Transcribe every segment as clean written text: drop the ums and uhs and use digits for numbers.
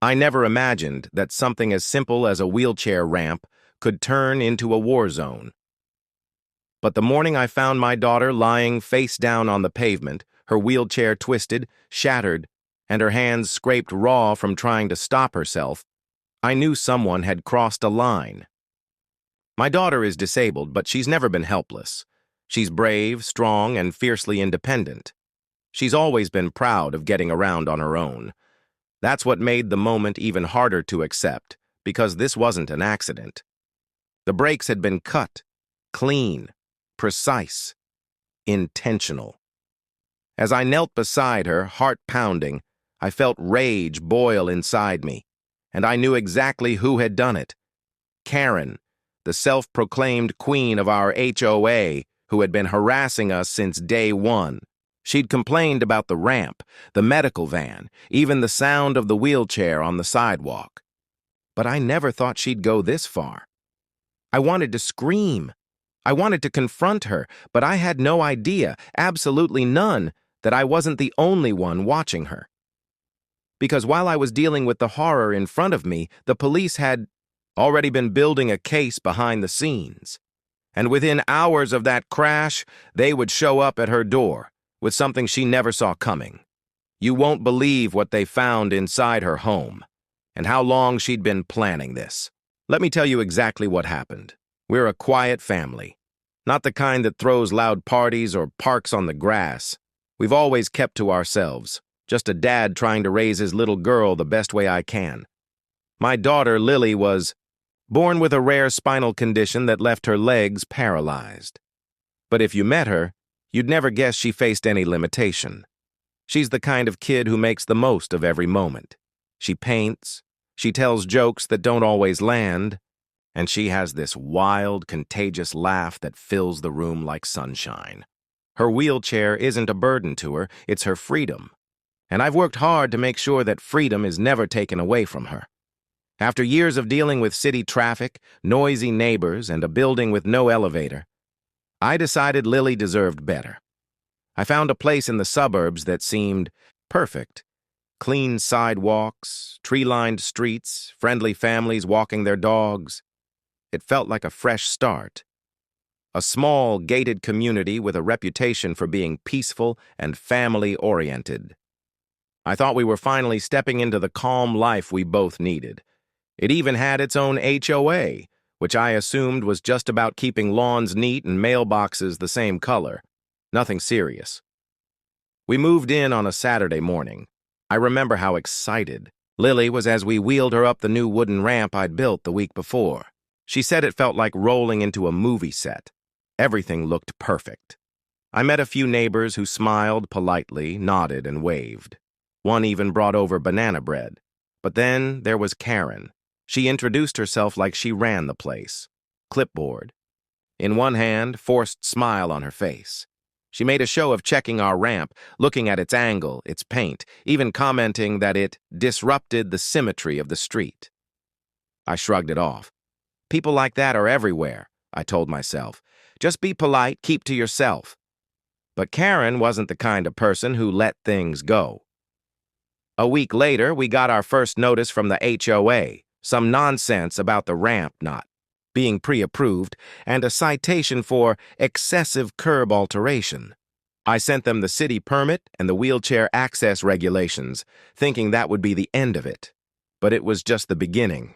I never imagined that something as simple as a wheelchair ramp could turn into a war zone. But the morning I found my daughter lying face down on the pavement, her wheelchair twisted, shattered, and her hands scraped raw from trying to stop herself, I knew someone had crossed a line. My daughter is disabled, but she's never been helpless. She's brave, strong, and fiercely independent. She's always been proud of getting around on her own. That's what made the moment even harder to accept, because this wasn't an accident. The brakes had been cut, clean, precise, intentional. As I knelt beside her, heart pounding, I felt rage boil inside me, and I knew exactly who had done it. Karen, the self-proclaimed queen of our HOA, who had been harassing us since day one. She'd complained about the ramp, the medical van, even the sound of the wheelchair on the sidewalk. But I never thought she'd go this far. I wanted to scream. I wanted to confront her, but I had no idea, absolutely none, that I wasn't the only one watching her. Because while I was dealing with the horror in front of me, the police had already been building a case behind the scenes. And within hours of that crash, they would show up at her door with something she never saw coming. You won't believe what they found inside her home, and how long she'd been planning this. Let me tell you exactly what happened. We're a quiet family, not the kind that throws loud parties or parks on the grass. We've always kept to ourselves, just a dad trying to raise his little girl the best way I can. My daughter, Lily, was born with a rare spinal condition that left her legs paralyzed. But if you met her, you'd never guess she faced any limitation. She's the kind of kid who makes the most of every moment. She paints, she tells jokes that don't always land, and she has this wild, contagious laugh that fills the room like sunshine. Her wheelchair isn't a burden to her, it's her freedom. And I've worked hard to make sure that freedom is never taken away from her. After years of dealing with city traffic, noisy neighbors, and a building with no elevator, I decided Lily deserved better. I found a place in the suburbs that seemed perfect. Clean sidewalks, tree-lined streets, friendly families walking their dogs. It felt like a fresh start. A small, gated community with a reputation for being peaceful and family-oriented. I thought we were finally stepping into the calm life we both needed. It even had its own HOA, which I assumed was just about keeping lawns neat and mailboxes the same color. Nothing serious. We moved in on a Saturday morning. I remember how excited Lily was as we wheeled her up the new wooden ramp I'd built the week before. She said it felt like rolling into a movie set. Everything looked perfect. I met a few neighbors who smiled politely, nodded, and waved. One even brought over banana bread. But then there was Karen. She introduced herself like she ran the place. Clipboard. In one hand, forced smile on her face. She made a show of checking our ramp, looking at its angle, its paint, even commenting that it disrupted the symmetry of the street. I shrugged it off. People like that are everywhere, I told myself. Just be polite, keep to yourself. But Karen wasn't the kind of person who let things go. A week later, we got our first notice from the HOA. Some nonsense about the ramp not being pre-approved, and a citation for excessive curb alteration. I sent them the city permit and the wheelchair access regulations, thinking that would be the end of it. But it was just the beginning.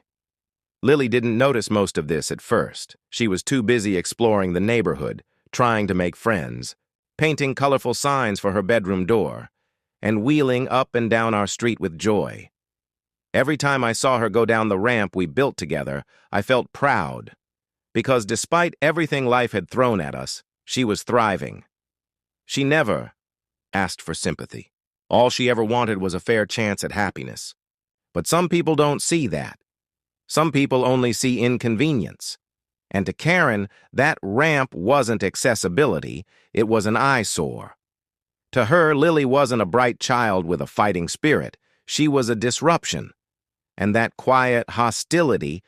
Lily didn't notice most of this at first. She was too busy exploring the neighborhood, trying to make friends, painting colorful signs for her bedroom door, and wheeling up and down our street with joy. Every time I saw her go down the ramp we built together, I felt proud, because despite everything life had thrown at us, she was thriving. She never asked for sympathy. All she ever wanted was a fair chance at happiness. But some people don't see that. Some people only see inconvenience. And to Karen, that ramp wasn't accessibility, it was an eyesore. To her, Lily wasn't a bright child with a fighting spirit. She was a disruption. And that quiet hostility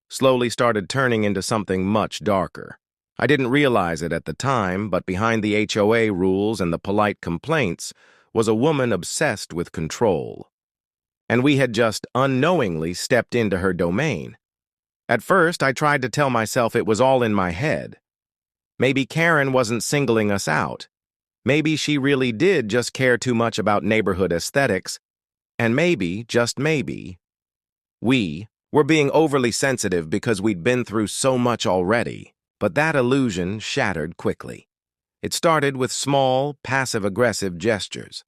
slowly started turning into something much darker. I didn't realize it at the time, but behind the HOA rules and the polite complaints was a woman obsessed with control. and we had just unknowingly stepped into her domain. At first, I tried to tell myself it was all in my head. Maybe Karen wasn't singling us out. Maybe she really did just care too much about neighborhood aesthetics, and maybe, just maybe, we were being overly sensitive because we'd been through so much already. But that illusion shattered quickly. It started with small, passive-aggressive gestures.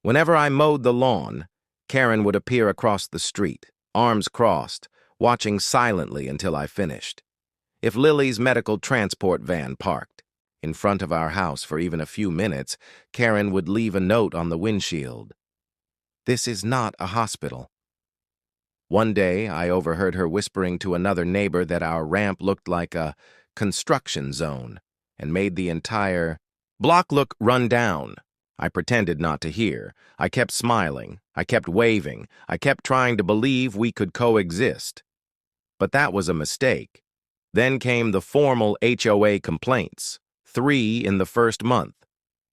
Whenever I mowed the lawn, Karen would appear across the street, arms crossed, watching silently until I finished. If Lily's medical transport van parked in front of our house for even a few minutes, Karen would leave a note on the windshield. "This is not a hospital." One day, I overheard her whispering to another neighbor that our ramp looked like a construction zone and made the entire block look run down. I pretended not to hear. I kept smiling. I kept waving. I kept trying to believe we could coexist. But that was a mistake. Then came the formal HOA complaints, 3 in the first month.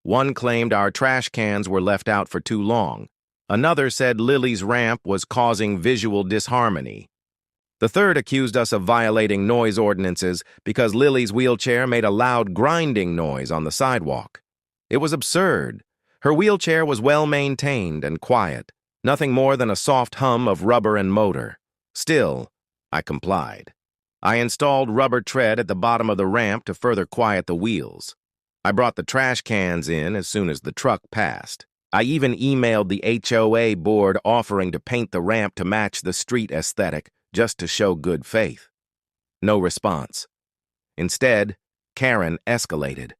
One claimed our trash cans were left out for too long. Another said Lily's ramp was causing visual disharmony. The third accused us of violating noise ordinances because Lily's wheelchair made a loud grinding noise on the sidewalk. It was absurd. Her wheelchair was well-maintained and quiet, nothing more than a soft hum of rubber and motor. Still, I complied. I installed rubber tread at the bottom of the ramp to further quiet the wheels. I brought the trash cans in as soon as the truck passed. I even emailed the HOA board offering to paint the ramp to match the street aesthetic, just to show good faith. No response. Instead, Karen escalated.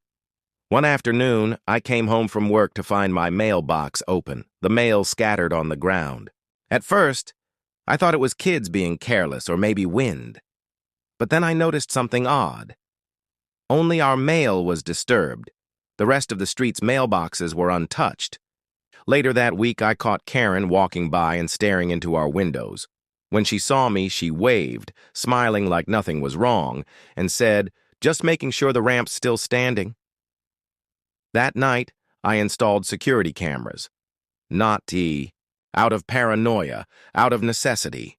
One afternoon, I came home from work to find my mailbox open, the mail scattered on the ground. At first, I thought it was kids being careless or maybe wind. But then I noticed something odd. Only our mail was disturbed. The rest of the street's mailboxes were untouched. Later that week, I caught Karen walking by and staring into our windows. When she saw me, she waved, smiling like nothing was wrong, and said, "Just making sure the ramp's still standing." That night, I installed security cameras. Out of paranoia, out of necessity.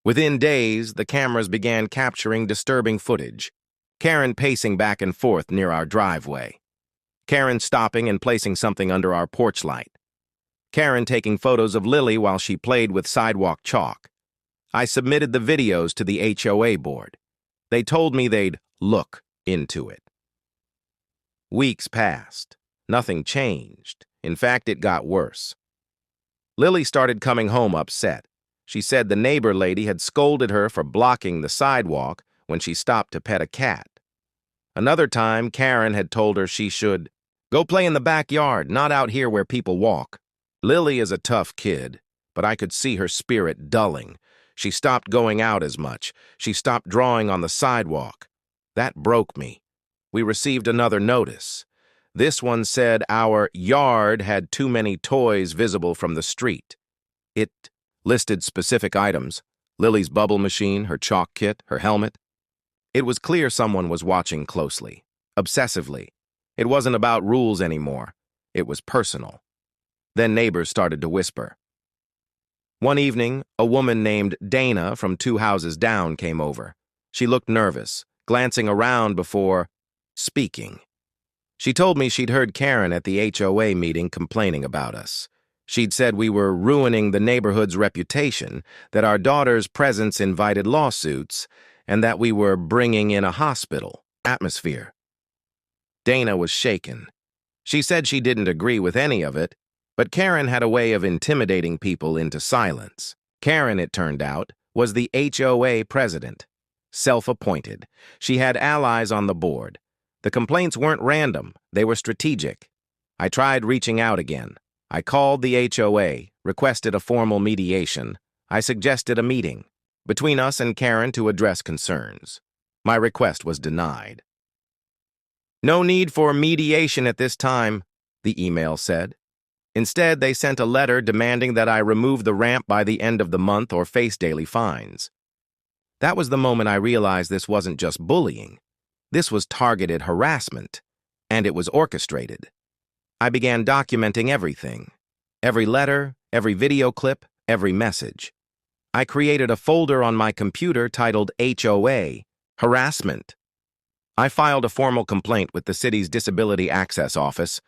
Within days, the cameras began capturing disturbing footage. Karen pacing back and forth near our driveway. Karen stopping and placing something under our porch light. Karen taking photos of Lily while she played with sidewalk chalk. I submitted the videos to the HOA board. They told me they'd look into it. Weeks passed. Nothing changed. In fact, it got worse. Lily started coming home upset. She said the neighbor lady had scolded her for blocking the sidewalk when she stopped to pet a cat. Another time, Karen had told her she should go play in the backyard, not out here where people walk. Lily is a tough kid, but I could see her spirit dulling. She stopped going out as much. She stopped drawing on the sidewalk. That broke me. We received another notice. This one said our yard had too many toys visible from the street. It listed specific items: Lily's bubble machine, her chalk kit, her helmet. It was clear someone was watching closely, obsessively. It wasn't about rules anymore. It was personal. Then neighbors started to whisper. One evening, a woman named Dana from 2 houses down came over. She looked nervous, glancing around before speaking. She told me she'd heard Karen at the HOA meeting complaining about us. She'd said we were ruining the neighborhood's reputation, that our daughter's presence invited lawsuits, and that we were bringing in a hospital atmosphere. Dana was shaken. She said she didn't agree with any of it, but Karen had a way of intimidating people into silence. Karen, it turned out, was the HOA president, self-appointed. She had allies on the board. The complaints weren't random, they were strategic. I tried reaching out again. I called the HOA, requested a formal mediation. I suggested a meeting between us and Karen to address concerns. My request was denied. "No need for mediation at this time," the email said. Instead, they sent a letter demanding that I remove the ramp by the end of the month or face daily fines. That was the moment I realized this wasn't just bullying. This was targeted harassment, and it was orchestrated. I began documenting everything. Every letter, every video clip, every message. I created a folder on my computer titled HOA, harassment. I filed a formal complaint with the city's Disability Access Office,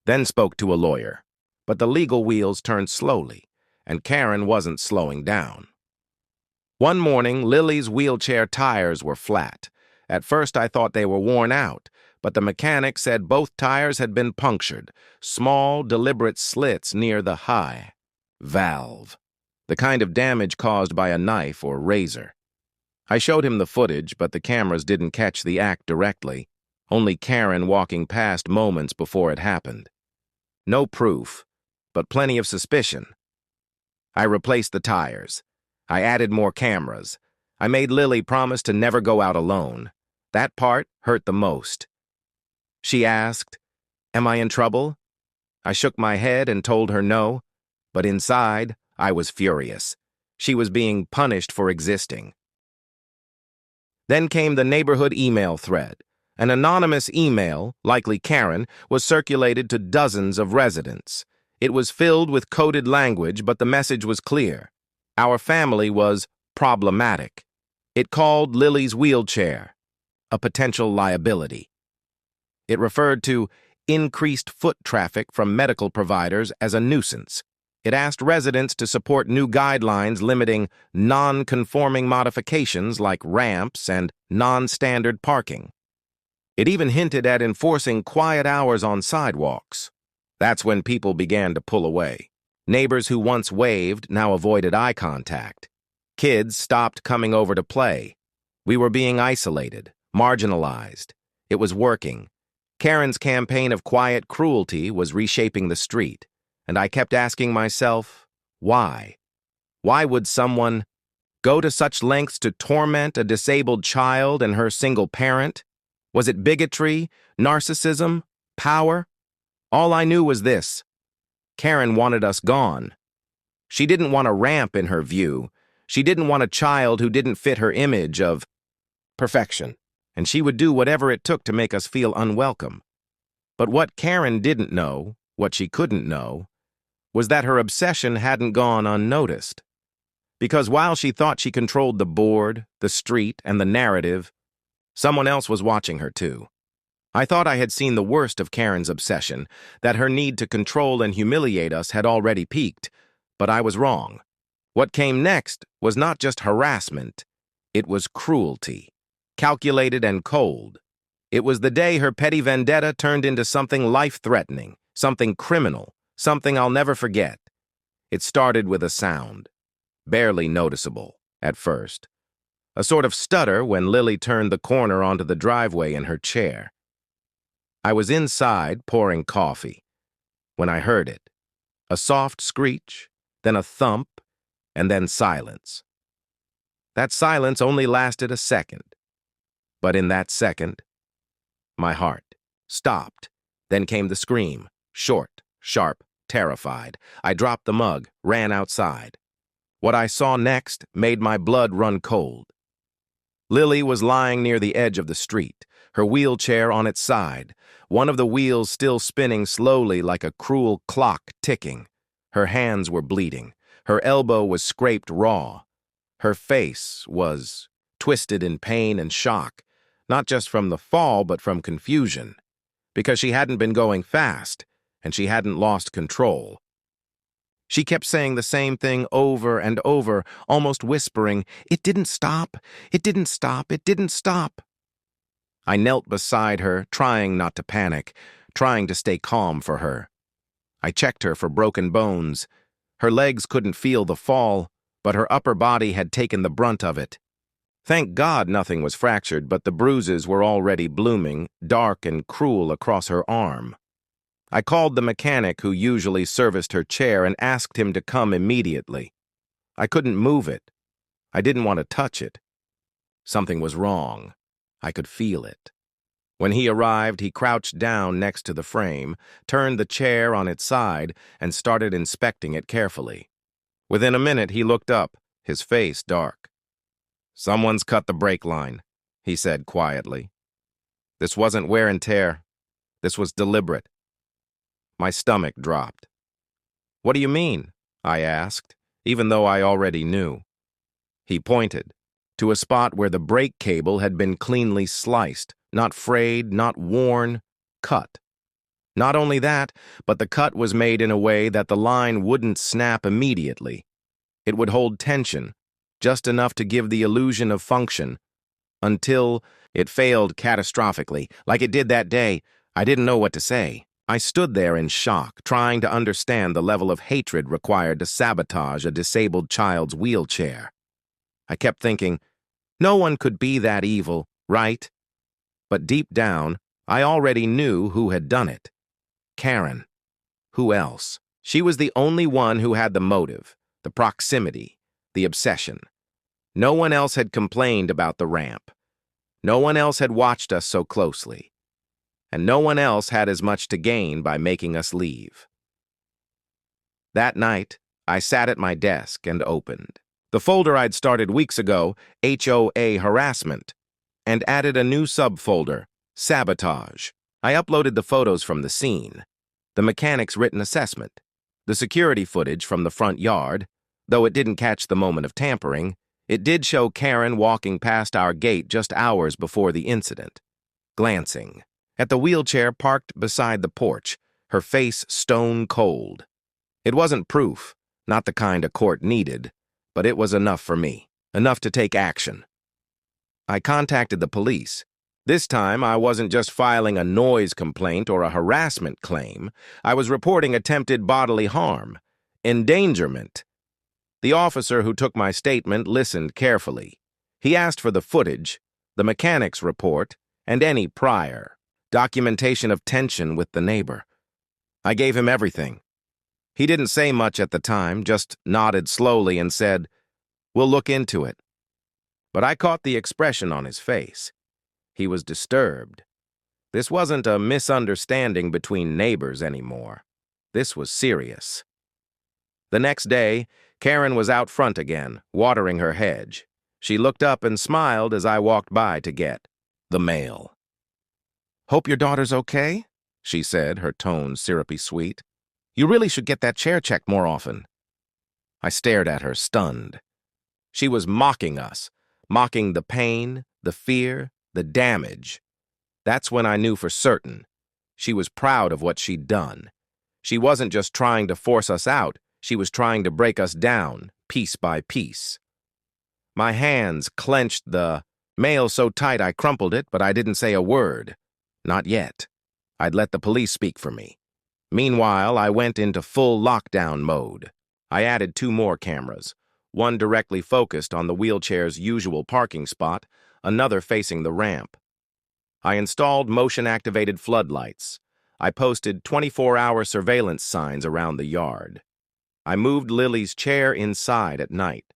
then spoke to a lawyer. But the legal wheels turned slowly, and Karen wasn't slowing down. One morning, Lily's wheelchair tires were flat. At first, I thought they were worn out, but the mechanic said both tires had been punctured, small, deliberate slits near the high valve, the kind of damage caused by a knife or razor. I showed him the footage, but the cameras didn't catch the act directly, only Karen walking past moments before it happened. No proof, but plenty of suspicion. I replaced the tires. I added more cameras. I made Lily promise to never go out alone. That part hurt the most. She asked, "Am I in trouble?" I shook my head and told her no, but inside, I was furious. She was being punished for existing. Then came the neighborhood email thread. An anonymous email, likely Karen, was circulated to dozens of residents. It was filled with coded language, but the message was clear. Our family was problematic. It called Lily's wheelchair a potential liability. It referred to increased foot traffic from medical providers as a nuisance. It asked residents to support new guidelines limiting non-conforming modifications like ramps and non-standard parking. It even hinted at enforcing quiet hours on sidewalks. That's when people began to pull away. Neighbors who once waved now avoided eye contact. Kids stopped coming over to play. We were being isolated, marginalized. It was working. Karen's campaign of quiet cruelty was reshaping the street, and I kept asking myself, why? Why would someone go to such lengths to torment a disabled child and her single parent? Was it bigotry, narcissism, power? All I knew was this: Karen wanted us gone. She didn't want a ramp in her view. She didn't want a child who didn't fit her image of perfection, and she would do whatever it took to make us feel unwelcome. But what Karen didn't know, what she couldn't know, was that her obsession hadn't gone unnoticed. Because while she thought she controlled the board, the street, and the narrative, someone else was watching her too. I thought I had seen the worst of Karen's obsession, that her need to control and humiliate us had already peaked, but I was wrong. What came next was not just harassment, it was cruelty, calculated and cold. It was the day her petty vendetta turned into something life-threatening, something criminal, something I'll never forget. It started with a sound, barely noticeable at first. A sort of stutter when Lily turned the corner onto the driveway in her chair. I was inside pouring coffee when I heard it. A soft screech, then a thump, and then silence. That silence only lasted a second. But in that second, my heart stopped. Then came the scream, short, sharp, terrified. I dropped the mug, ran outside. What I saw next made my blood run cold. Lily was lying near the edge of the street, her wheelchair on its side, one of the wheels still spinning slowly like a cruel clock ticking. Her hands were bleeding. Her elbow was scraped raw. Her face was twisted in pain and shock, not just from the fall but from confusion, because she hadn't been going fast, and she hadn't lost control. She kept saying the same thing over and over, almost whispering, "It didn't stop, it didn't stop, it didn't stop." I knelt beside her, trying not to panic, trying to stay calm for her. I checked her for broken bones. Her legs couldn't feel the fall, but her upper body had taken the brunt of it. Thank God nothing was fractured, but the bruises were already blooming, dark and cruel across her arm. I called the mechanic who usually serviced her chair and asked him to come immediately. I couldn't move it. I didn't want to touch it. Something was wrong. I could feel it. When he arrived, he crouched down next to the frame, turned the chair on its side, and started inspecting it carefully. Within a minute, he looked up, his face dark. "Someone's cut the brake line," he said quietly. "This wasn't wear and tear. This was deliberate." My stomach dropped. "What do you mean?" I asked. even though I already knew. He pointed to a spot where the brake cable had been cleanly sliced, not frayed, not worn, cut. Not only that, but the cut was made in a way that the line wouldn't snap immediately. It would hold tension, just enough to give the illusion of function, until it failed catastrophically, like it did that day. I didn't know what to say. I stood there in shock, trying to understand the level of hatred required to sabotage a disabled child's wheelchair. I kept thinking, no one could be that evil, right? But deep down, I already knew who had done it. Karen. Who else? She was the only one who had the motive, the proximity, the obsession. No one else had complained about the ramp. No one else had watched us so closely. And no one else had as much to gain by making us leave. That night, I sat at my desk and opened the folder I'd started weeks ago, HOA harassment, and added a new subfolder, sabotage. I uploaded the photos from the scene, the mechanic's written assessment, the security footage from the front yard. Though it didn't catch the moment of tampering, it did show Karen walking past our gate just hours before the incident, glancing at the wheelchair parked beside the porch, her face stone cold. It wasn't proof, not the kind a court needed, but it was enough for me, enough to take action. I contacted the police. This time, I wasn't just filing a noise complaint or a harassment claim. I was reporting attempted bodily harm, endangerment. The officer who took my statement listened carefully. He asked for the footage, the mechanic's report, and any prior documentation of tension with the neighbor. I gave him everything. He didn't say much at the time, just nodded slowly and said, "We'll look into it." But I caught the expression on his face. He was disturbed. This wasn't a misunderstanding between neighbors anymore. This was serious. The next day, Karen was out front again, watering her hedge. She looked up and smiled as I walked by to get the mail. "Hope your daughter's okay," she said, her tone syrupy sweet. "You really should get that chair checked more often." I stared at her, stunned. She was mocking us, mocking the pain, the fear, the damage. That's when I knew for certain. She was proud of what she'd done. She wasn't just trying to force us out, she was trying to break us down, piece by piece. My hands clenched the mail so tight I crumpled it, but I didn't say a word. Not yet. I'd let the police speak for me. Meanwhile, I went into full lockdown mode. I added 2 more cameras, one directly focused on the wheelchair's usual parking spot, another facing the ramp. I installed motion-activated floodlights. I posted 24-hour surveillance signs around the yard. I moved Lily's chair inside at night.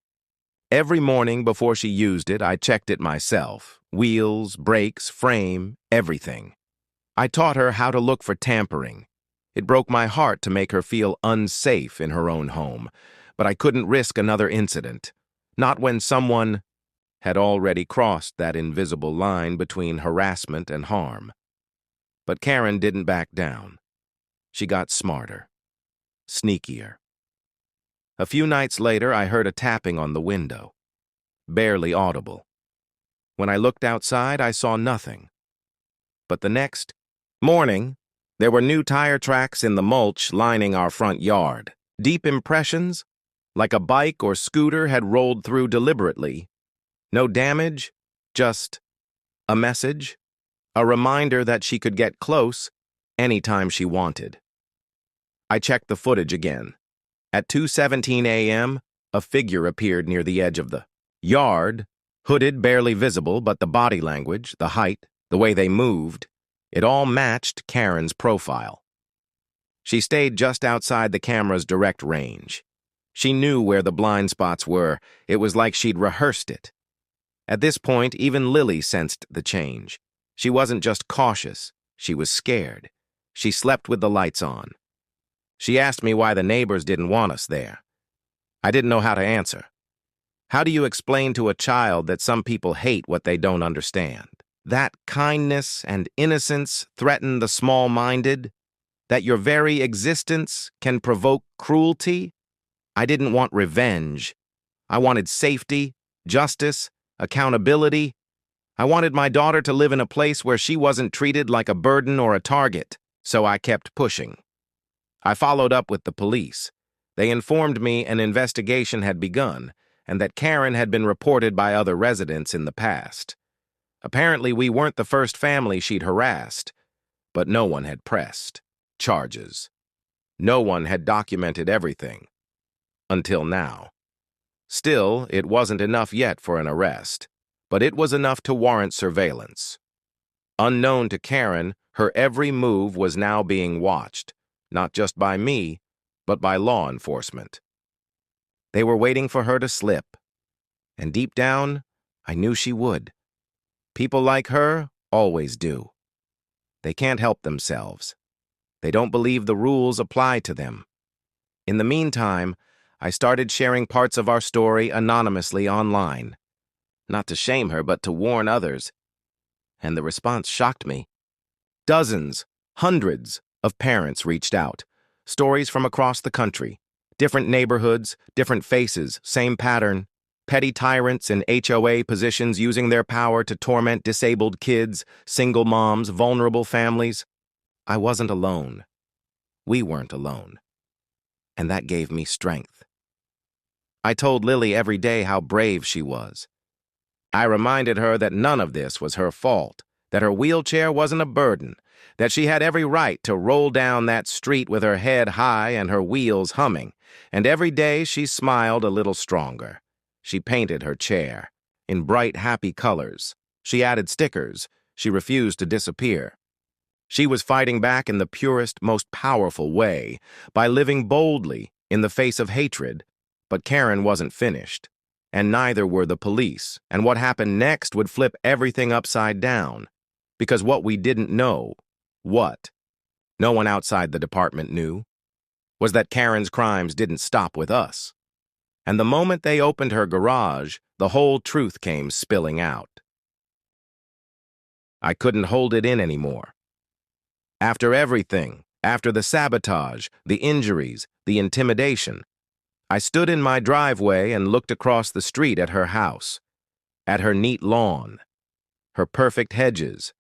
Every morning before she used it, I checked it myself. Wheels, brakes, frame, everything. I taught her how to look for tampering. It broke my heart to make her feel unsafe in her own home, but I couldn't risk another incident. Not when someone had already crossed that invisible line between harassment and harm. But Karen didn't back down. She got smarter, sneakier. A few nights later, I heard a tapping on the window, barely audible. When I looked outside, I saw nothing. But the next morning, there were new tire tracks in the mulch lining our front yard. Deep impressions, like a bike or scooter had rolled through deliberately. No damage, just a message, a reminder that she could get close anytime she wanted. I checked the footage again. At 2:17 a.m., a figure appeared near the edge of the yard, hooded, barely visible, but the body language, the height, the way they moved, it all matched Karen's profile. She stayed just outside the camera's direct range. She knew where the blind spots were. It was like she'd rehearsed it. At this point, even Lily sensed the change. She wasn't just cautious, she was scared. She slept with the lights on. She asked me why the neighbors didn't want us there. I didn't know how to answer. How do you explain to a child that some people hate what they don't understand? That kindness and innocence threaten the small-minded? That your very existence can provoke cruelty? I didn't want revenge. I wanted safety, justice, accountability. I wanted my daughter to live in a place where she wasn't treated like a burden or a target, so I kept pushing. I followed up with the police. They informed me an investigation had begun and that Karen had been reported by other residents in the past. Apparently, we weren't the first family she'd harassed, but no one had pressed charges. No one had documented everything. Until now. Still, it wasn't enough yet for an arrest, but it was enough to warrant surveillance. Unknown to Karen, her every move was now being watched, not just by me, but by law enforcement. They were waiting for her to slip, and deep down, I knew she would. People like her always do. They can't help themselves. They don't believe the rules apply to them. In the meantime, I started sharing parts of our story anonymously online. Not to shame her, but to warn others. And the response shocked me. Dozens, hundreds of parents reached out. Stories from across the country. Different neighborhoods, different faces, same pattern. Petty tyrants in HOA positions using their power to torment disabled kids, single moms, vulnerable families. I wasn't alone. We weren't alone. And that gave me strength. I told Lily every day how brave she was. I reminded her that none of this was her fault, that her wheelchair wasn't a burden, that she had every right to roll down that street with her head high and her wheels humming, and every day she smiled a little stronger. She painted her chair in bright, happy colors. She added stickers. She refused to disappear. She was fighting back in the purest, most powerful way, by living boldly in the face of hatred. But Karen wasn't finished, and neither were the police, and what happened next would flip everything upside down. Because what we didn't know, what no one outside the department knew, was that Karen's crimes didn't stop with us. And the moment they opened her garage, the whole truth came spilling out. I couldn't hold it in anymore. After everything, after the sabotage, the injuries, the intimidation, I stood in my driveway and looked across the street at her house, at her neat lawn, her perfect hedges,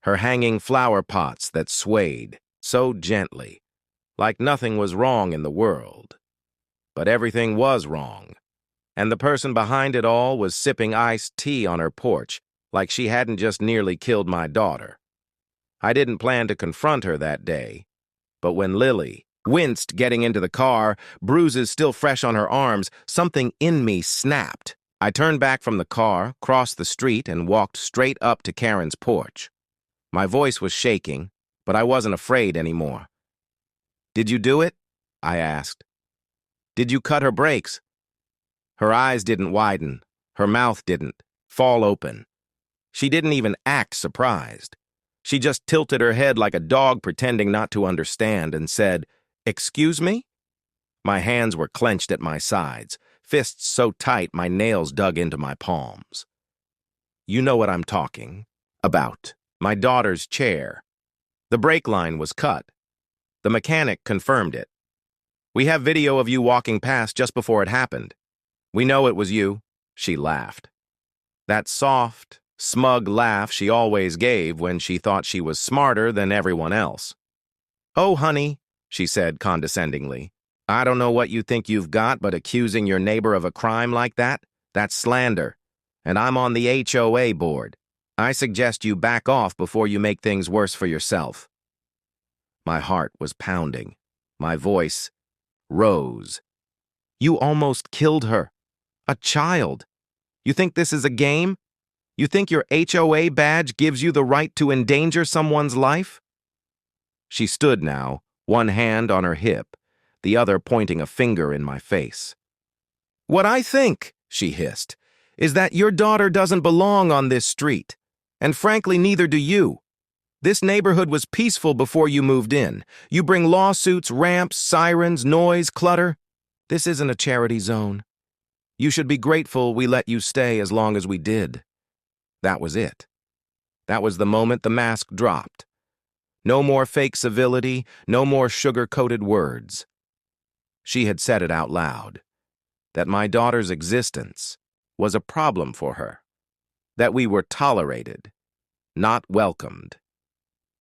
her hanging flower pots that swayed so gently, like nothing was wrong in the world. But everything was wrong, and the person behind it all was sipping iced tea on her porch like she hadn't just nearly killed my daughter. I didn't plan to confront her that day, but when Lily winced getting into the car, bruises still fresh on her arms, something in me snapped. I turned back from the car, crossed the street, and walked straight up to Karen's porch. My voice was shaking, but I wasn't afraid anymore. "Did you do it?" I asked. "Did you cut her brakes?" Her eyes didn't widen. Her mouth didn't fall open. She didn't even act surprised. She just tilted her head like a dog pretending not to understand and said, "Excuse me?" My hands were clenched at my sides, fists so tight my nails dug into my palms. You know what I'm talking about. My daughter's chair. The brake line was cut. The mechanic confirmed it. "We have video of you walking past just before it happened. We know it was you." She laughed. That soft, smug laugh she always gave when she thought she was smarter than everyone else. "Oh, honey," she said condescendingly, "I don't know what you think you've got, but accusing your neighbor of a crime like that's slander. And I'm on the HOA board. I suggest you back off before you make things worse for yourself." My heart was pounding. My voice rose. "You almost killed her. A child. You think this is a game? You think your HOA badge gives you the right to endanger someone's life?" She stood now, one hand on her hip, the other pointing a finger in my face. "What I think," she hissed, "is that your daughter doesn't belong on this street. And frankly, neither do you. This neighborhood was peaceful before you moved in. You bring lawsuits, ramps, sirens, noise, clutter. This isn't a charity zone. You should be grateful we let you stay as long as we did." That was it. That was the moment the mask dropped. No more fake civility, no more sugar-coated words. She had said it out loud, that my daughter's existence was a problem for her, that we were tolerated, not welcomed.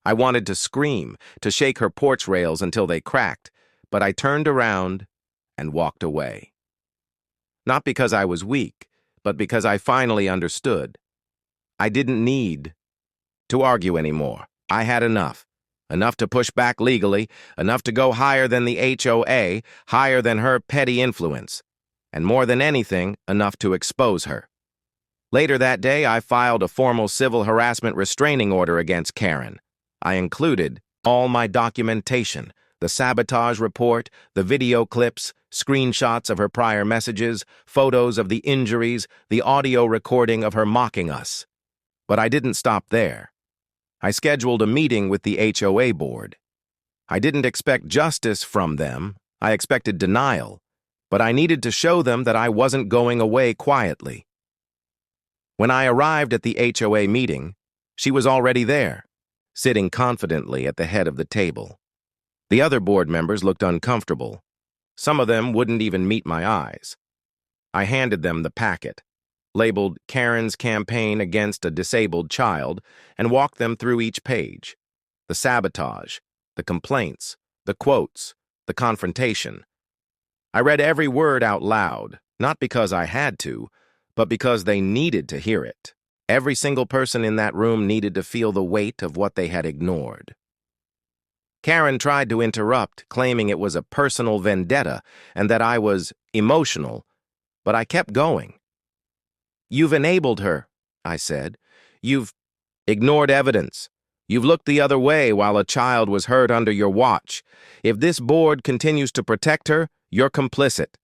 I wanted to scream, to shake her porch rails until they cracked, but I turned around and walked away. Not because I was weak, but because I finally understood. I didn't need to argue anymore. I had enough. Enough to push back legally, enough to go higher than the HOA, higher than her petty influence, and more than anything, enough to expose her. Later that day, I filed a formal civil harassment restraining order against Karen. I included all my documentation, the sabotage report, the video clips, screenshots of her prior messages, photos of the injuries, the audio recording of her mocking us. But I didn't stop there. I scheduled a meeting with the HOA board. I didn't expect justice from them. I expected denial. But I needed to show them that I wasn't going away quietly. When I arrived at the HOA meeting, she was already there, sitting confidently at the head of the table. The other board members looked uncomfortable. Some of them wouldn't even meet my eyes. I handed them the packet, labeled Karen's Campaign Against a Disabled Child, and walked them through each page. The sabotage, the complaints, the quotes, the confrontation. I read every word out loud, not because I had to, but because they needed to hear it. Every single person in that room needed to feel the weight of what they had ignored. Karen tried to interrupt, claiming it was a personal vendetta and that I was emotional, but I kept going. "You've enabled her," I said. "You've ignored evidence. You've looked the other way while a child was hurt under your watch. If this board continues to protect her, you're complicit."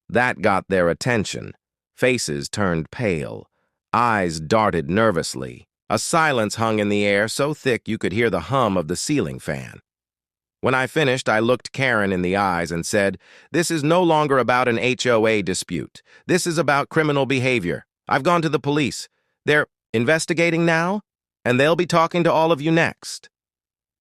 That got their attention. Faces turned pale. Eyes darted nervously. A silence hung in the air so thick you could hear the hum of the ceiling fan. When I finished, I looked Karen in the eyes and said, "This is no longer about an HOA dispute. This is about criminal behavior. I've gone to the police. They're investigating now, and they'll be talking to all of you next."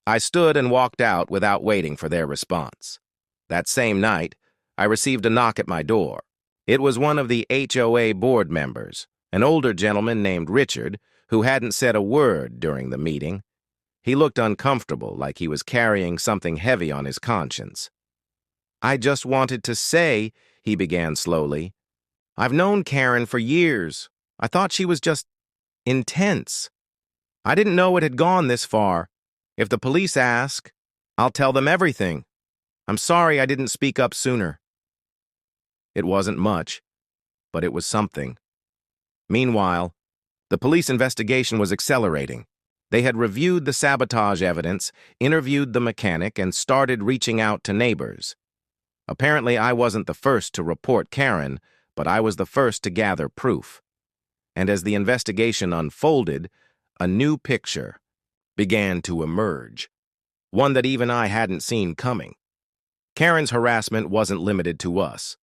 I stood and walked out without waiting for their response. That same night, I received a knock at my door. It was one of the HOA board members, an older gentleman named Richard, who hadn't said a word during the meeting. He looked uncomfortable, like he was carrying something heavy on his conscience. "I just wanted to say," he began slowly, "I've known Karen for years. I thought she was just intense. I didn't know it had gone this far. If the police ask, I'll tell them everything. I'm sorry I didn't speak up sooner." It wasn't much, but it was something. Meanwhile, the police investigation was accelerating. They had reviewed the sabotage evidence, interviewed the mechanic, and started reaching out to neighbors. Apparently, I wasn't the first to report Karen, but I was the first to gather proof. And as the investigation unfolded, a new picture began to emerge, one that even I hadn't seen coming. Karen's harassment wasn't limited to us.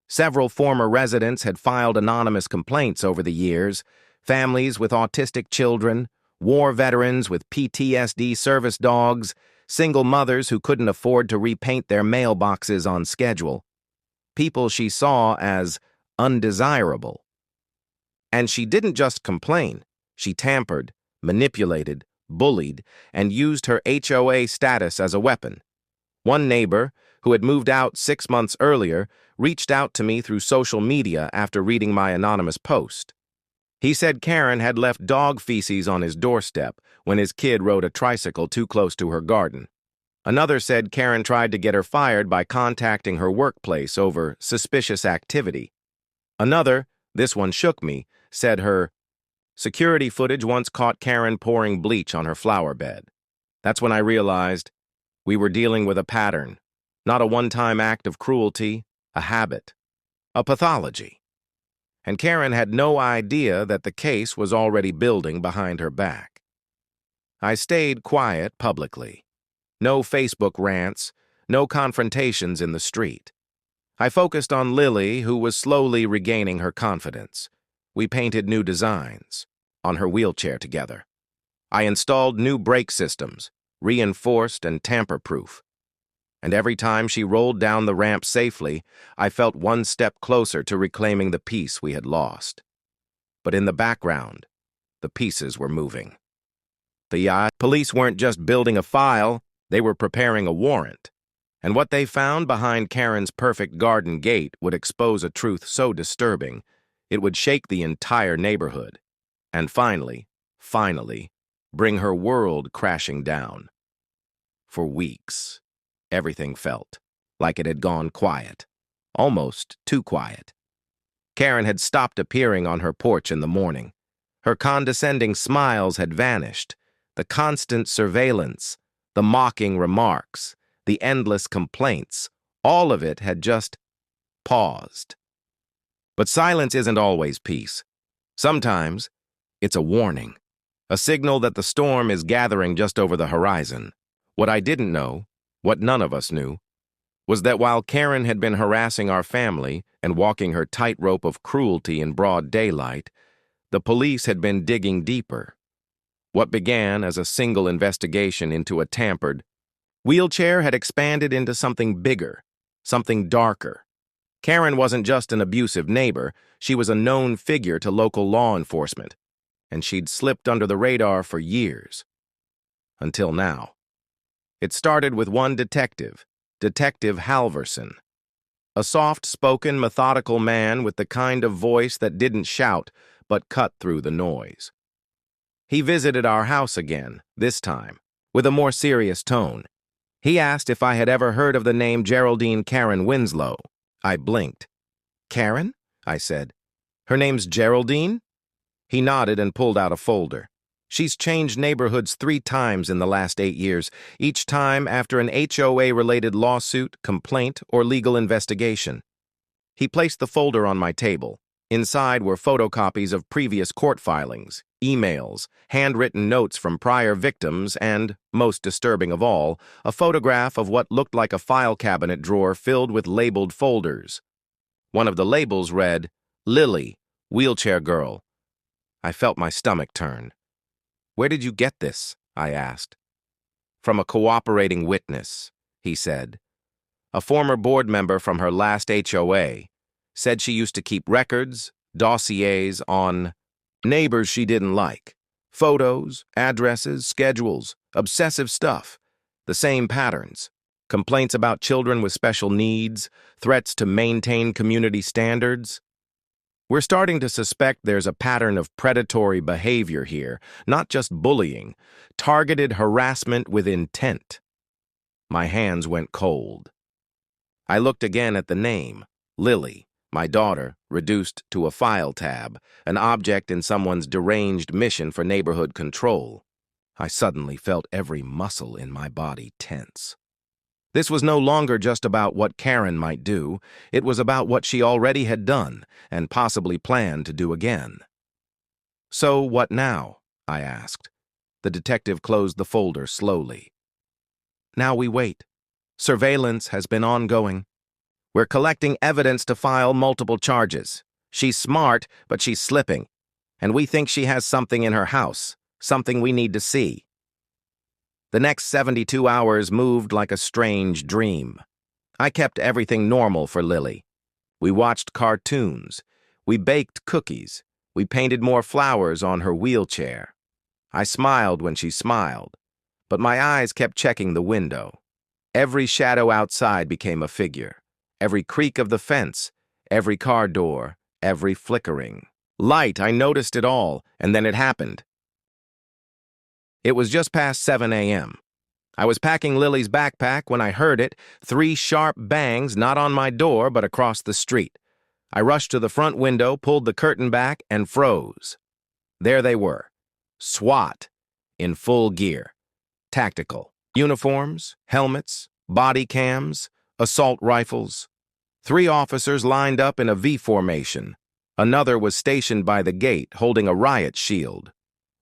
Several former residents had filed anonymous complaints over the years, families with autistic children, war veterans with PTSD service dogs, single mothers who couldn't afford to repaint their mailboxes on schedule. People she saw as undesirable. And she didn't just complain. She tampered, manipulated, bullied, and used her HOA status as a weapon. One neighbor, who had moved out 6 months earlier, reached out to me through social media after reading my anonymous post. He said Karen had left dog feces on his doorstep when his kid rode a tricycle too close to her garden. Another said Karen tried to get her fired by contacting her workplace over suspicious activity. Another, this one shook me, said her security footage once caught Karen pouring bleach on her flower bed. That's when I realized we were dealing with a pattern, not a one-time act of cruelty, a habit, a pathology. And Karen had no idea that the case was already building behind her back. I stayed quiet publicly. No Facebook rants, no confrontations in the street. I focused on Lily, who was slowly regaining her confidence. We painted new designs on her wheelchair together. I installed new brake systems, reinforced and tamper-proof. and every time she rolled down the ramp safely, I felt one step closer to reclaiming the peace we had lost. But in the background, the pieces were moving. The police weren't just building a file, they were preparing a warrant. And what they found behind Karen's perfect garden gate would expose a truth so disturbing, it would shake the entire neighborhood. And finally, bring her world crashing down. For weeks, everything felt like it had gone quiet, almost too quiet. Karen had stopped appearing on her porch in the morning. Her condescending smiles had vanished. The constant surveillance, the mocking remarks, the endless complaints, all of it had just paused. But silence isn't always peace. Sometimes it's a warning, a signal that the storm is gathering just over the horizon. What I didn't know, what none of us knew, was that while Karen had been harassing our family and walking her tightrope of cruelty in broad daylight, the police had been digging deeper. What began as a single investigation into a tampered wheelchair had expanded into something bigger, something darker. Karen wasn't just an abusive neighbor, she was a known figure to local law enforcement, and she'd slipped under the radar for years. Until now. It started with one detective, Detective Halverson. A soft-spoken, methodical man with the kind of voice that didn't shout, but cut through the noise. He visited our house again, this time, with a more serious tone. He asked if I had ever heard of the name Geraldine Karen Winslow. I blinked. Karen? I said. Her name's Geraldine? He nodded and pulled out a folder. She's changed neighborhoods 3 times in the last 8 years, each time after an HOA-related lawsuit, complaint, or legal investigation. He placed the folder on my table. Inside were photocopies of previous court filings, emails, handwritten notes from prior victims, and, most disturbing of all, a photograph of what looked like a file cabinet drawer filled with labeled folders. One of the labels read, Lily, wheelchair girl. I felt my stomach turn. Where did you get this? I asked. From a cooperating witness, he said. A former board member from her last HOA. Said she used to keep records, dossiers on neighbors she didn't like. Photos, addresses, schedules, obsessive stuff. The same patterns. Complaints about children with special needs, threats to maintain community standards. We're starting to suspect there's a pattern of predatory behavior here, not just bullying, targeted harassment with intent. My hands went cold. I looked again at the name, Lily. My daughter, reduced to a file tab, an object in someone's deranged mission for neighborhood control. I suddenly felt every muscle in my body tense. This was no longer just about what Karen might do, it was about what she already had done and possibly planned to do again. So what now? I asked. The detective closed the folder slowly. Now we wait. Surveillance has been ongoing. We're collecting evidence to file multiple charges. She's smart, but she's slipping. And we think she has something in her house, something we need to see. The next 72 hours moved like a strange dream. I kept everything normal for Lily. We watched cartoons. We baked cookies. We painted more flowers on her wheelchair. I smiled when she smiled, but my eyes kept checking the window. Every shadow outside became a figure. Every creak of the fence, every car door, every flickering light, I noticed it all, and then it happened. It was just past 7 a.m. I was packing Lily's backpack when I heard it, 3 sharp bangs, not on my door, but across the street. I rushed to the front window, pulled the curtain back, and froze. There they were, SWAT, in full gear. Tactical. Uniforms, helmets, body cams, assault rifles. 3 officers lined up in a V formation. Another was stationed by the gate, holding a riot shield.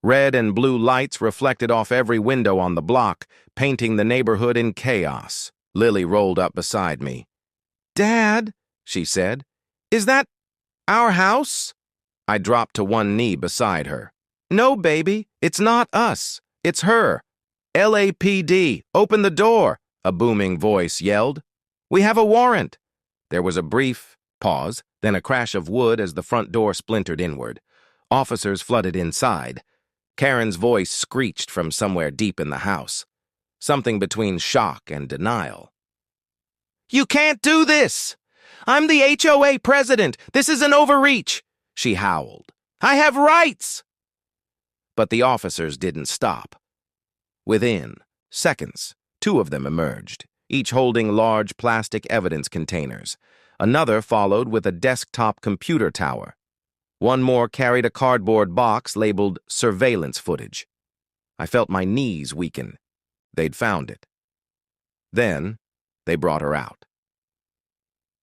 Red and blue lights reflected off every window on the block, painting the neighborhood in chaos. Lily rolled up beside me. "Dad," she said, "is that our house?" I dropped to one knee beside her. "No, baby, it's not us. It's her. LAPD, open the door," a booming voice yelled. "We have a warrant!" There was a brief pause, then a crash of wood as the front door splintered inward. Officers flooded inside. Karen's voice screeched from somewhere deep in the house, something between shock and denial. "You can't do this! I'm the HOA president! This is an overreach!" she howled. "I have rights!" But the officers didn't stop. Within seconds, two of them emerged, each holding large plastic evidence containers. Another followed with a desktop computer tower. One more carried a cardboard box labeled surveillance footage. I felt my knees weaken. They'd found it. Then, they brought her out.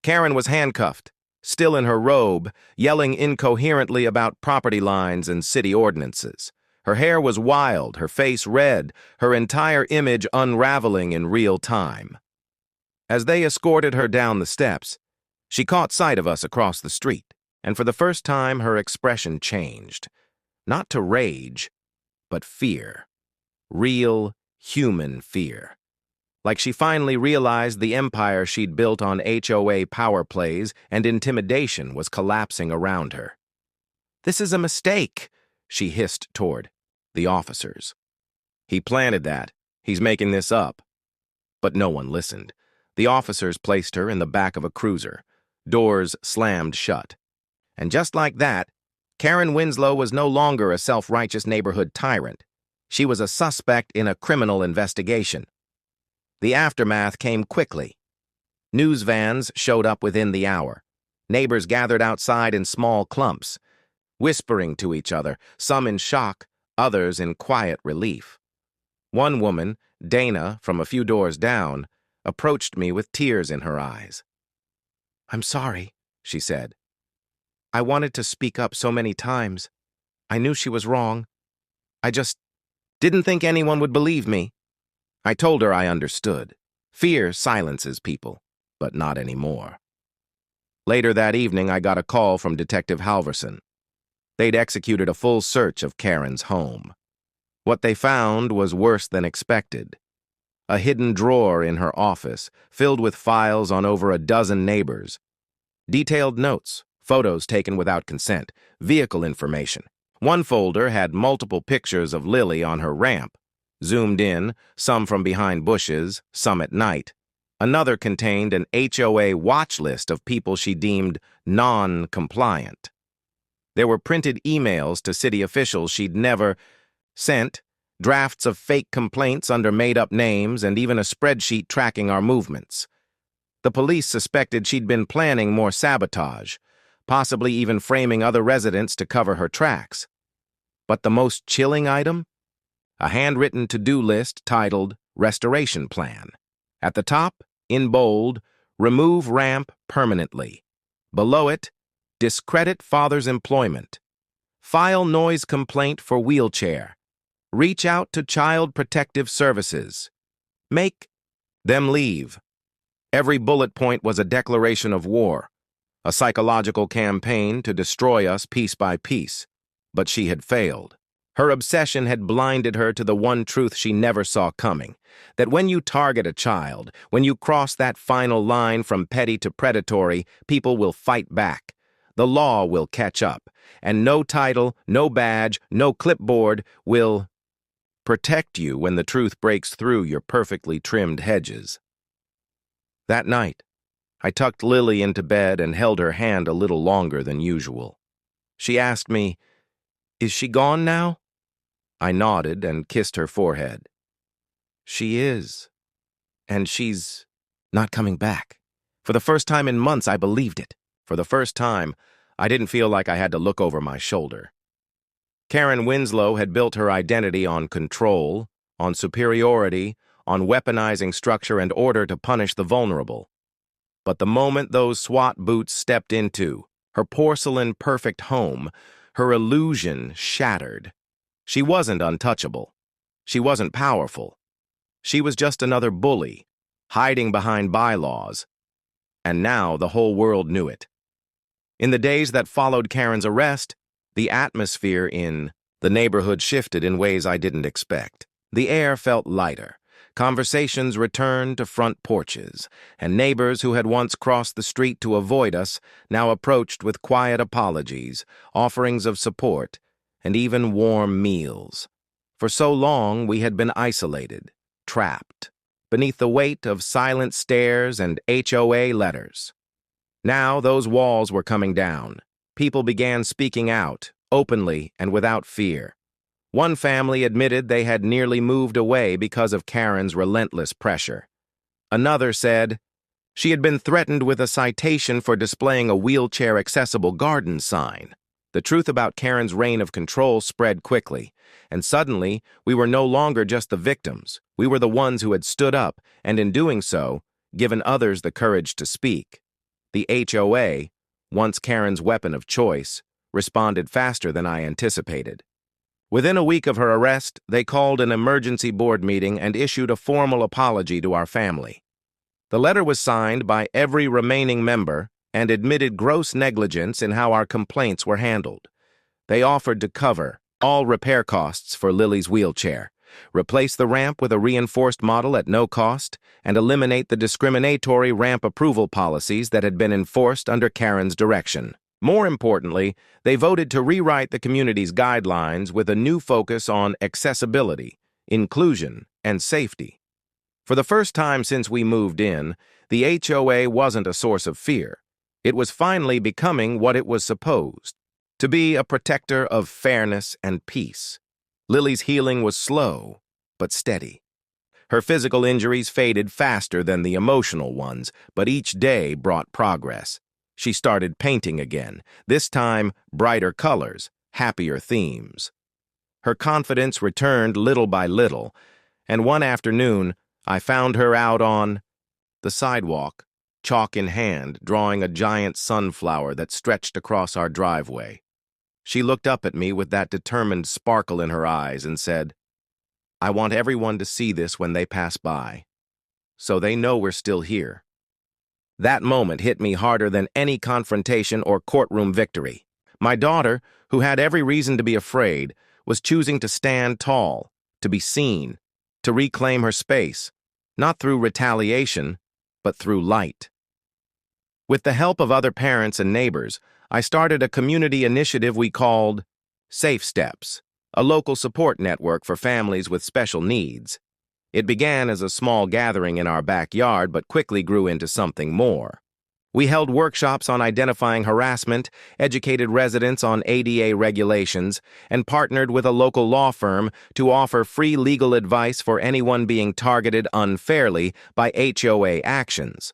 Karen was handcuffed, still in her robe, yelling incoherently about property lines and city ordinances. Her hair was wild, her face red, her entire image unraveling in real time. As they escorted her down the steps, she caught sight of us across the street, and for the first time her expression changed. Not to rage, but fear. Real, human fear. Like she finally realized the empire she'd built on HOA power plays and intimidation was collapsing around her. "This is a mistake," she hissed toward the officers. "He planted that. He's making this up." But no one listened. The officers placed her in the back of a cruiser. Doors slammed shut. And just like that, Karen Winslow was no longer a self-righteous neighborhood tyrant. She was a suspect in a criminal investigation. The aftermath came quickly. News vans showed up within the hour. Neighbors gathered outside in small clumps, whispering to each other, some in shock, others in quiet relief. One woman, Dana, from a few doors down, approached me with tears in her eyes. "I'm sorry," she said. "I wanted to speak up so many times. I knew she was wrong. I just didn't think anyone would believe me." I told her I understood. Fear silences people, but not anymore. Later that evening, I got a call from Detective Halverson. They'd executed a full search of Karen's home. What they found was worse than expected. A hidden drawer in her office, filled with files on over a dozen neighbors. Detailed notes, photos taken without consent, vehicle information. One folder had multiple pictures of Lily on her ramp, zoomed in, some from behind bushes, some at night. Another contained an HOA watch list of people she deemed non-compliant. There were printed emails to city officials she'd never sent, drafts of fake complaints under made-up names, and even a spreadsheet tracking our movements. The police suspected she'd been planning more sabotage, possibly even framing other residents to cover her tracks. But the most chilling item? A handwritten to-do list titled Restoration Plan. At the top, in bold, remove ramp permanently. Below it, discredit father's employment. File noise complaint for wheelchair. Reach out to Child Protective Services. Make them leave. Every bullet point was a declaration of war, a psychological campaign to destroy us piece by piece. But she had failed. Her obsession had blinded her to the one truth she never saw coming, that when you target a child, when you cross that final line from petty to predatory, people will fight back. The law will catch up, and no title, no badge, no clipboard will protect you when the truth breaks through your perfectly trimmed hedges. That night, I tucked Lily into bed and held her hand a little longer than usual. She asked me, "Is she gone now?" I nodded and kissed her forehead. "She is. And she's not coming back." For the first time in months, I believed it. For the first time, I didn't feel like I had to look over my shoulder. Karen Winslow had built her identity on control, on superiority, on weaponizing structure and order to punish the vulnerable. But the moment those SWAT boots stepped into her porcelain-perfect home, her illusion shattered. She wasn't untouchable. She wasn't powerful. She was just another bully, hiding behind bylaws. And now the whole world knew it. In the days that followed Karen's arrest, the atmosphere in the neighborhood shifted in ways I didn't expect. The air felt lighter. Conversations returned to front porches, and neighbors who had once crossed the street to avoid us now approached with quiet apologies, offerings of support, and even warm meals. For so long we had been isolated, trapped, beneath the weight of silent stares and HOA letters. Now those walls were coming down. People began speaking out, openly and without fear. One family admitted they had nearly moved away because of Karen's relentless pressure. Another said she had been threatened with a citation for displaying a wheelchair-accessible garden sign. The truth about Karen's reign of control spread quickly, and suddenly we were no longer just the victims. We were the ones who had stood up, and in doing so, given others the courage to speak. The HOA, once Karen's weapon of choice, responded faster than I anticipated. Within a week of her arrest, they called an emergency board meeting and issued a formal apology to our family. The letter was signed by every remaining member and admitted gross negligence in how our complaints were handled. They offered to cover all repair costs for Lily's wheelchair, replace the ramp with a reinforced model at no cost, and eliminate the discriminatory ramp approval policies that had been enforced under Karen's direction. More importantly, they voted to rewrite the community's guidelines with a new focus on accessibility, inclusion, and safety. For the first time since we moved in, the HOA wasn't a source of fear. It was finally becoming what it was supposed, to be a protector of fairness and peace. Lily's healing was slow, but steady. Her physical injuries faded faster than the emotional ones, but each day brought progress. She started painting again, this time brighter colors, happier themes. Her confidence returned little by little, and one afternoon I found her out on the sidewalk, chalk in hand, drawing a giant sunflower that stretched across our driveway. She looked up at me with that determined sparkle in her eyes and said, "I want everyone to see this when they pass by, so they know we're still here." That moment hit me harder than any confrontation or courtroom victory. My daughter, who had every reason to be afraid, was choosing to stand tall, to be seen, to reclaim her space, not through retaliation, but through light. With the help of other parents and neighbors, I started a community initiative we called Safe Steps, a local support network for families with special needs. It began as a small gathering in our backyard, but quickly grew into something more. We held workshops on identifying harassment, educated residents on ADA regulations, and partnered with a local law firm to offer free legal advice for anyone being targeted unfairly by HOA actions.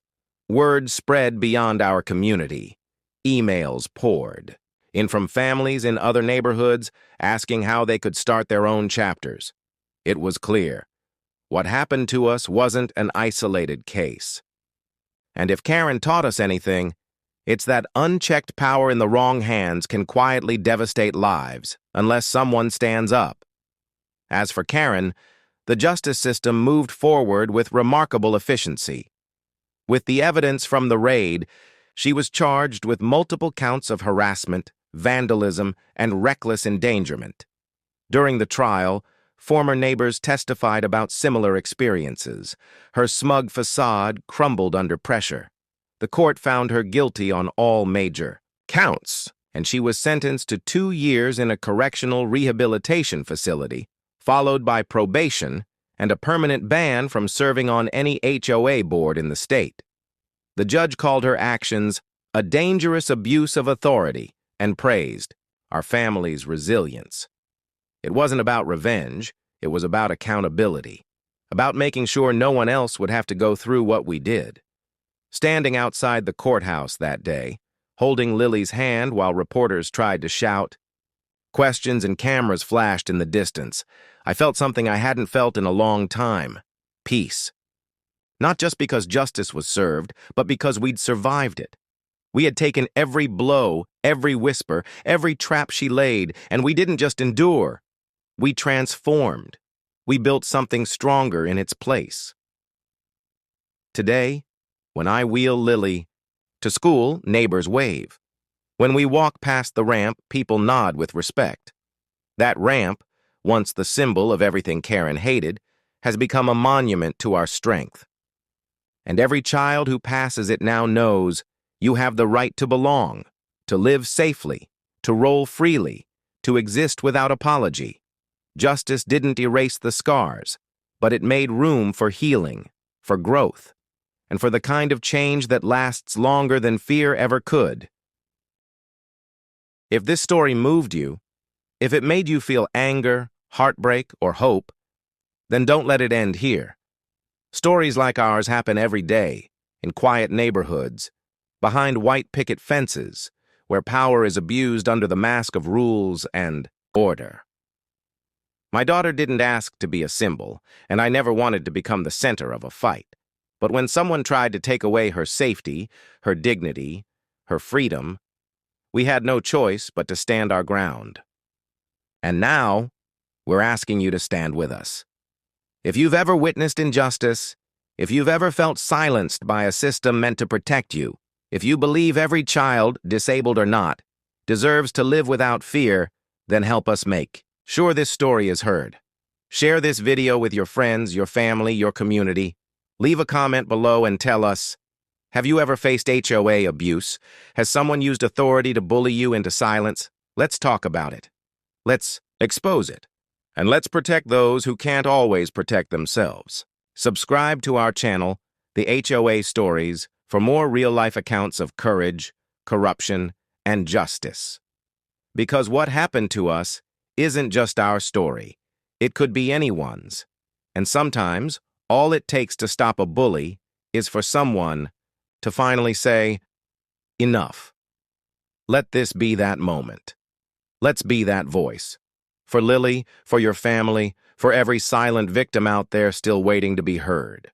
Word spread beyond our community. Emails poured in from families in other neighborhoods asking how they could start their own chapters. It was clear. What happened to us wasn't an isolated case. And if Karen taught us anything, it's that unchecked power in the wrong hands can quietly devastate lives unless someone stands up. As for Karen, the justice system moved forward with remarkable efficiency. With the evidence from the raid, she was charged with multiple counts of harassment, vandalism, and reckless endangerment. During the trial, former neighbors testified about similar experiences. Her smug facade crumbled under pressure. The court found her guilty on all major counts, and she was sentenced to 2 years in a correctional rehabilitation facility, followed by probation and a permanent ban from serving on any HOA board in the state. The judge called her actions a dangerous abuse of authority and praised our family's resilience. It wasn't about revenge, it was about accountability, about making sure no one else would have to go through what we did. Standing outside the courthouse that day, holding Lily's hand while reporters tried to shout, questions and cameras flashed in the distance, I felt something I hadn't felt in a long time: peace. Not just because justice was served, but because we'd survived it. We had taken every blow, every whisper, every trap she laid, and we didn't just endure. We transformed. We built something stronger in its place. Today, when I wheel Lily to school, neighbors wave. When we walk past the ramp, people nod with respect. That ramp, once the symbol of everything Karen hated, has become a monument to our strength. And every child who passes it now knows you have the right to belong, to live safely, to roll freely, to exist without apology. Justice didn't erase the scars, but it made room for healing, for growth, and for the kind of change that lasts longer than fear ever could. If this story moved you, if it made you feel anger, heartbreak, or hope, then don't let it end here. Stories like ours happen every day, in quiet neighborhoods, behind white picket fences, where power is abused under the mask of rules and order. My daughter didn't ask to be a symbol, and I never wanted to become the center of a fight. But when someone tried to take away her safety, her dignity, her freedom, we had no choice but to stand our ground. And now, we're asking you to stand with us. If you've ever witnessed injustice, if you've ever felt silenced by a system meant to protect you, if you believe every child, disabled or not, deserves to live without fear, then help us make sure this story is heard. Share this video with your friends, your family, your community. Leave a comment below and tell us, have you ever faced HOA abuse? Has someone used authority to bully you into silence? Let's talk about it. Let's expose it. And let's protect those who can't always protect themselves. Subscribe to our channel, The HOA Stories, for more real-life accounts of courage, corruption, and justice. Because what happened to us isn't just our story. It could be anyone's. And sometimes, all it takes to stop a bully is for someone to finally say, enough. Let this be that moment. Let's be that voice. For Lily, for your family, for every silent victim out there still waiting to be heard.